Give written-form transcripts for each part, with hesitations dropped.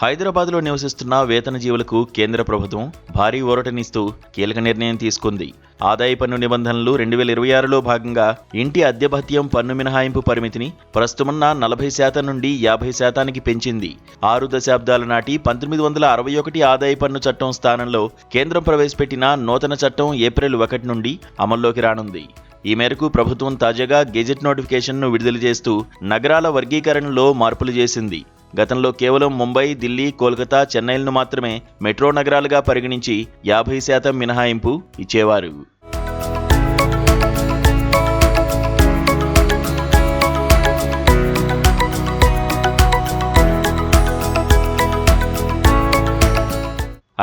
హైదరాబాద్లో నివసిస్తున్న వేతన జీవులకు కేంద్ర ప్రభుత్వం భారీ ఊరటనిస్తూ కీలక నిర్ణయం తీసుకుంది. ఆదాయ పన్ను నిబంధనలు 2026లో భాగంగా ఇంటి అద్దె భత్యం పన్ను మినహాయింపు పరిమితిని ప్రస్తుతమున్న 40% నుండి 50%కి పెంచింది. 6 దశాబ్దాల నాటి 1961 ఆదాయ పన్ను చట్టం స్థానంలో కేంద్రం ప్రవేశపెట్టిన నూతన చట్టం ఏప్రిల్ 1 నుండి అమల్లోకి రానుంది. ఈ మేరకు ప్రభుత్వం తాజాగా గెజెట్ నోటిఫికేషన్ను విడుదల చేస్తూ నగరాల వర్గీకరణలో మార్పులు చేసింది. గతంలో కేవలం ముంబై, ఢిల్లీ, కోల్కతా, చెన్నైలను మాత్రమే మెట్రో నగరాలుగా పరిగణించి 50% మినహాయింపు ఇచ్చేవారు.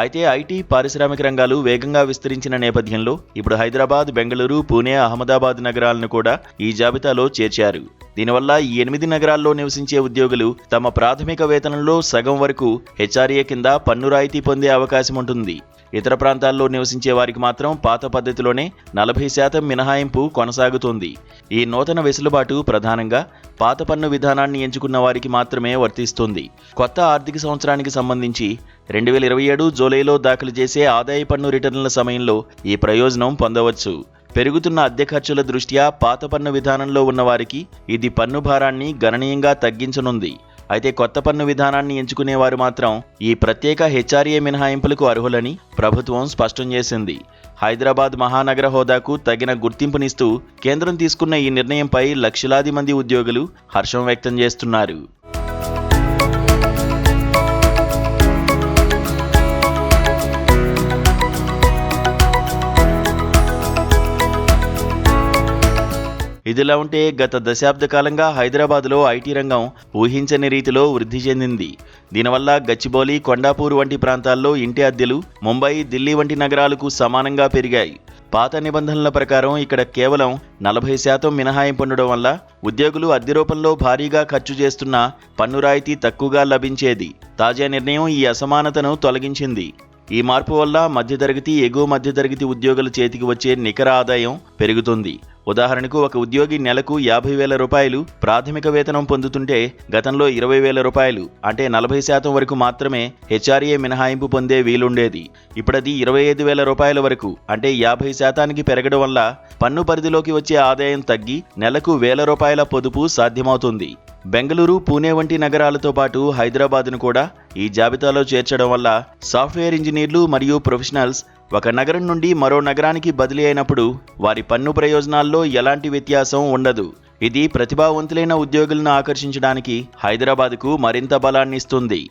అయితే ఐటీ, పారిశ్రామిక రంగాలు వేగంగా విస్తరించిన నేపథ్యంలో ఇప్పుడు హైదరాబాద్, బెంగళూరు, పూణే, అహ్మదాబాద్ నగరాలను కూడా ఈ జాబితాలో చేర్చారు. దీనివల్ల ఈ 8 నగరాల్లో నివసించే ఉద్యోగులు తమ ప్రాథమిక వేతనంలో సగం వరకు హెచ్ఆర్ఏ కింద పన్ను రాయితీ పొందే అవకాశం ఉంటుంది. ఇతర ప్రాంతాల్లో నివసించే వారికి మాత్రం పాత పద్ధతిలోనే 40% మినహాయింపు కొనసాగుతోంది. ఈ నూతన వెసులుబాటు ప్రధానంగా పాత పన్ను విధానాన్ని ఎంచుకున్న వారికి మాత్రమే వర్తిస్తుంది. కొత్త ఆర్థిక సంవత్సరానికి సంబంధించి 2027 జూలైలో దాఖలు చేసే ఆదాయ పన్ను రిటర్నుల సమయంలో ఈ ప్రయోజనం పొందవచ్చు. పెరుగుతున్న అద్దె ఖర్చుల దృష్ట్యా పాత పన్ను విధానంలో ఉన్నవారికి ఇది పన్ను భారాన్ని గణనీయంగా తగ్గించనుంది. అయితే కొత్త పన్ను విధానాన్ని ఎంచుకునేవారు మాత్రం ఈ ప్రత్యేక హెచ్ఆర్ఏ మినహాయింపులకు అర్హులని ప్రభుత్వం స్పష్టం చేసింది. హైదరాబాద్ మహానగర హోదాకు తగిన గుర్తింపునిస్తూ కేంద్రం తీసుకున్న ఈ నిర్ణయంపై లక్షలాది మంది ఉద్యోగులు హర్షం వ్యక్తం చేస్తున్నారు. ఇదిలా ఉంటే గత దశాబ్ద కాలంగా హైదరాబాద్లో ఐటీ రంగం ఊహించని రీతిలో వృద్ధి చెందింది. దీనివల్ల గచ్చిబౌలి, కొండాపూర్ వంటి ప్రాంతాల్లో ఇంటి అద్దెలు ముంబై, ఢిల్లీ వంటి నగరాలకు సమానంగా పెరిగాయి. పాత నిబంధనల ప్రకారం ఇక్కడ కేవలం 40% మినహాయింపు ఉండడం వల్ల ఉద్యోగులు అద్దె రూపంలో భారీగా ఖర్చు చేస్తున్న పన్ను రాయితీ తక్కువగా లభించేది. తాజా నిర్ణయం ఈ అసమానతను తొలగించింది. ఈ మార్పు వల్ల మధ్యతరగతి, ఎగువ మధ్యతరగతి ఉద్యోగుల చేతికి వచ్చే నికర ఆదాయం పెరుగుతుంది. ఉదాహరణకు ఒక ఉద్యోగి నెలకు 50,000 రూపాయలు ప్రాథమిక వేతనం పొందుతుంటే గతంలో 20,000 రూపాయలు అంటే 40% వరకు మాత్రమే హెచ్ఆర్ఏ మినహాయింపు పొందే వీలుండేది. ఇప్పుడది 25,000 రూపాయల వరకు అంటే 50%కి పెరగడం వల్ల పన్ను పరిధిలోకి వచ్చే ఆదాయం తగ్గి నెలకు 1,000 రూపాయల పొదుపు సాధ్యమవుతుంది. బెంగళూరు, పూణే వంటి నగరాలతో పాటు హైదరాబాద్ను కూడా ఈ జాబితాలో చేర్చడం వల్ల సాఫ్ట్వేర్ ఇంజనీర్లు మరియు ప్రొఫెషనల్స్ ఒక నగరం నుండి మరో నగరానికి బదిలీ అయినప్పుడు వారి పన్ను ప్రయోజనాల్లో ఎలాంటి వ్యత్యాసం ఉండదు. ఇది ప్రతిభావంతులైన ఉద్యోగులను ఆకర్షించడానికి హైదరాబాద్కు మరింత బలాన్నిస్తుంది.